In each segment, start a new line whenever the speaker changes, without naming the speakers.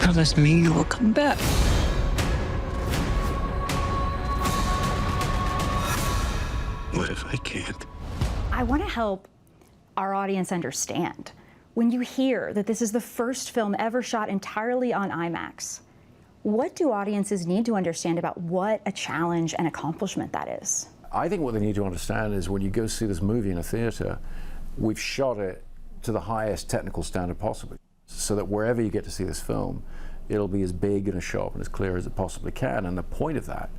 Promise me you will come back. What if I can't?
I want to help our audience understand. When you hear that this is the first film ever shot entirely on IMAX, what do audiences need to understand about what a challenge and accomplishment that is?
I think what they need to understand is when you go see this movie in a theater, we've shot it to the highest technical standard possible, so that wherever you get to see this film, it'll be as big and as sharp and as clear as it possibly can. And the point of that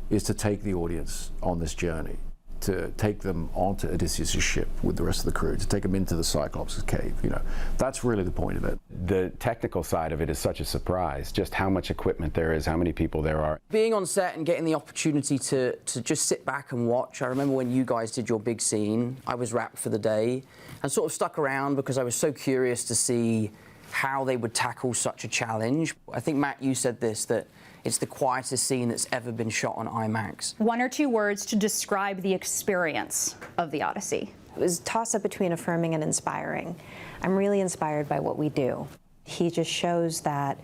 is to take the audience on this journey, to take them onto Odysseus' ship with the rest of the crew, to take them into the Cyclops' cave. You know, that's really the point of it.
The technical side of it is such a surprise, just how much equipment there is, how many people there are.
Being on set and getting the opportunity to just sit back and watch. I remember when you guys did your big scene, I was wrapped for the day and sort of stuck around because I was so curious to see how they would tackle such a challenge. I think, Matt, you said this, that it's the quietest scene that's ever been shot on IMAX.
One or two words to describe the experience of the Odyssey.
It was a toss-up between affirming and inspiring. I'm really inspired by what we do. He just shows that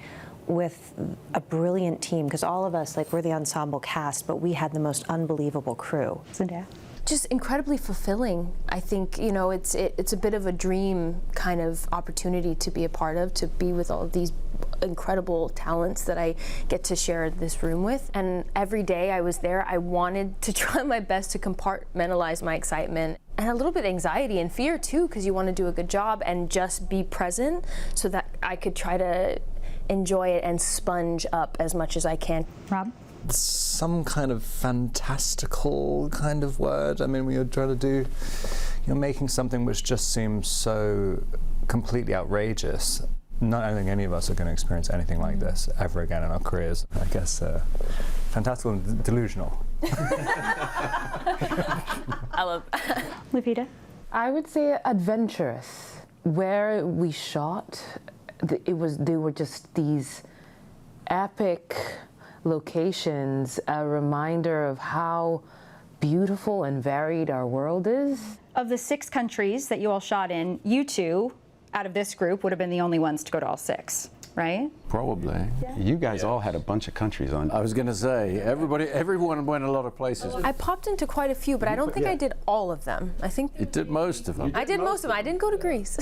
with a brilliant team, because all of us, like, we're the ensemble cast, but we had the most unbelievable crew.
Zendaya?
Just incredibly fulfilling. I think, you know, it's a bit of a dream kind of opportunity to be a part of, to be with all of these incredible talents that I get to share this room with. And every day I was there, I wanted to try my best to compartmentalize my excitement and a little bit of anxiety and fear too, because you want to do a good job and just be present so that I could try to enjoy it and sponge up as much as I can.
Rob?
Some kind of fantastical kind of word. I mean, we were trying to do, you're making something which just seems so completely outrageous. Not I think any of us are going to experience anything like this ever again in our careers. I guess fantastical and delusional.
I love
Lupita?
I would say adventurous. Where we shot, they were just these epic locations, a reminder of how beautiful and varied our world is.
Of the 6 countries that you all shot in, you two, out of this group, would have been the only ones to go to all 6, right?
Probably.
Yeah. You guys all had a bunch of countries on.
I was going to say, everyone went a lot of places.
I popped into quite a few, but I don't think I did all of them. I think
You did most of them.
I did most of them. I didn't go to Greece.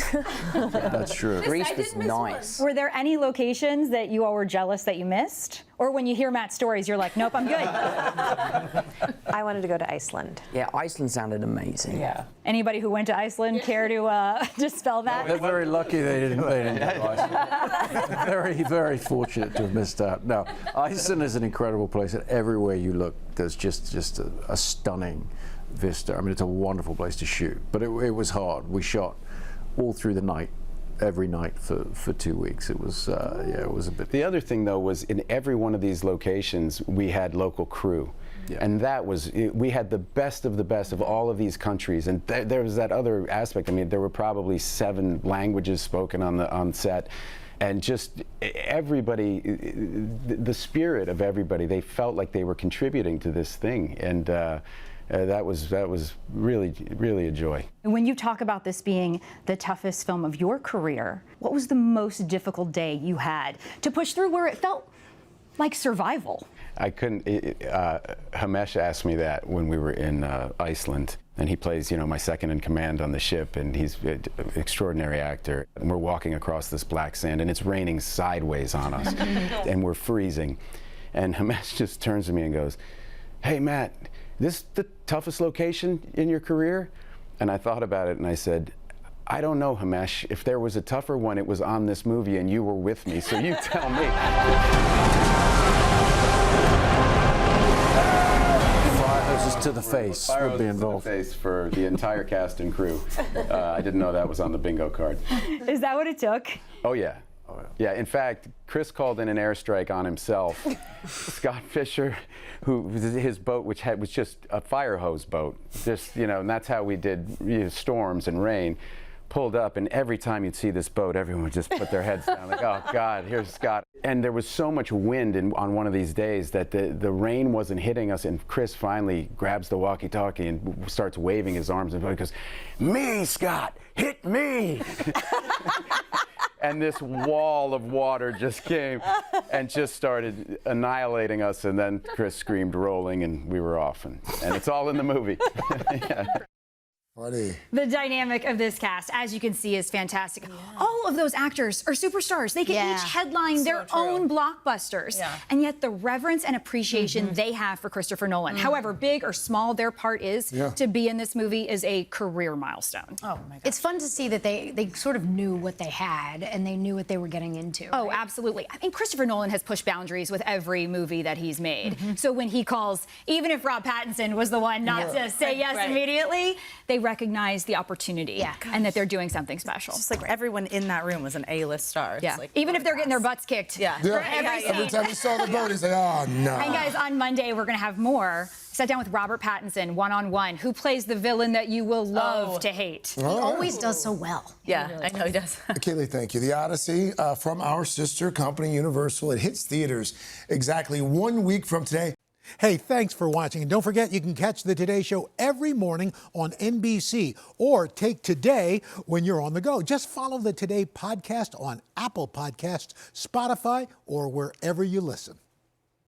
That's true.
Greece was nice.
Were there any locations that you all were jealous that you missed? Or when you hear Matt's stories, you're like, nope, I'm good.
I wanted to go to Iceland.
Yeah, Iceland sounded amazing.
Yeah.
Anybody who went to Iceland care to dispel that?
They're very lucky they didn't go to Iceland. Very, very fortunate to have missed out. No, Iceland is an incredible place, and everywhere you look, there's just a stunning vista. I mean, it's a wonderful place to shoot, but it was hard. We shot all through the night, every night for 2 weeks. It was, yeah, it was a bit.
The other thing, though, was in every one of these locations, we had local crew. Yeah. And that was, we had the best of all of these countries. And there was that other aspect. I mean, there were probably 7 languages spoken on set. And just everybody, the spirit of everybody, they felt like they were contributing to this thing. And that was really, really a joy.
When you talk about this being the toughest film of your career, what was the most difficult day you had to push through where it felt like survival?
I couldn't, Hamesh asked me that when we were in Iceland. And he plays, you know, my second in command on the ship, and he's an extraordinary actor. And we're walking across this black sand, and it's raining sideways on us, and we're freezing. And Hamesh just turns to me and goes, "Hey, Matt, this the toughest location in your career?" And I thought about it, and I said, "I don't know, Hamesh. If there was a tougher one, it was on this movie, and you were with me, so you tell me."
To the face would be involved.
To the face for the entire cast and crew. I didn't know that was on the bingo card.
Is that what it took?
Oh yeah. Yeah, in fact, Chris called in an airstrike on himself. Scott Fisher, his boat, which was just a fire hose boat, just, you know, and that's how we did, you know, storms and rain, pulled up, and every time you'd see this boat, everyone would just put their heads down, like, oh God, here's Scott. And there was so much wind on one of these days that the rain wasn't hitting us, and Chris finally grabs the walkie-talkie and starts waving his arms and goes, "Me, Scott, hit me!" and this wall of water just came and just started annihilating us, and then Chris screamed rolling, and we were off, and it's all in the movie. Yeah.
Funny.
The dynamic of this cast, as you can see, is fantastic. Yeah. All of those actors are superstars. They can each headline their own blockbusters. Yeah. And yet the reverence and appreciation they have for Christopher Nolan, however big or small their part is to be in this movie, is a career milestone.
Oh my God. It's fun to see that they sort of knew what they had and they knew what they were getting into.
Oh, absolutely. I mean, Christopher Nolan has pushed boundaries with every movie that he's made. So when he calls, even if Rob Pattinson was the one not to say yes immediately, they recognize the opportunity and that they're doing something special.
It's just like everyone in that room was an A-list star.
Yeah.
Like,
even if they're getting their butts kicked.
Every time we saw the boat, he's like, oh, no.
And guys, on Monday, we're going to have more. Sat down with Robert Pattinson, one-on-one, who plays the villain that you will love to hate.
He always does so well.
Yeah, I know he does.
Kaylee, thank you. The Odyssey from our sister company, Universal. It hits theaters exactly 1 week from today.
Hey, thanks for watching. And don't forget, you can catch the Today Show every morning on NBC or take Today when you're on the go. Just follow the Today podcast on Apple Podcasts, Spotify, or wherever you listen.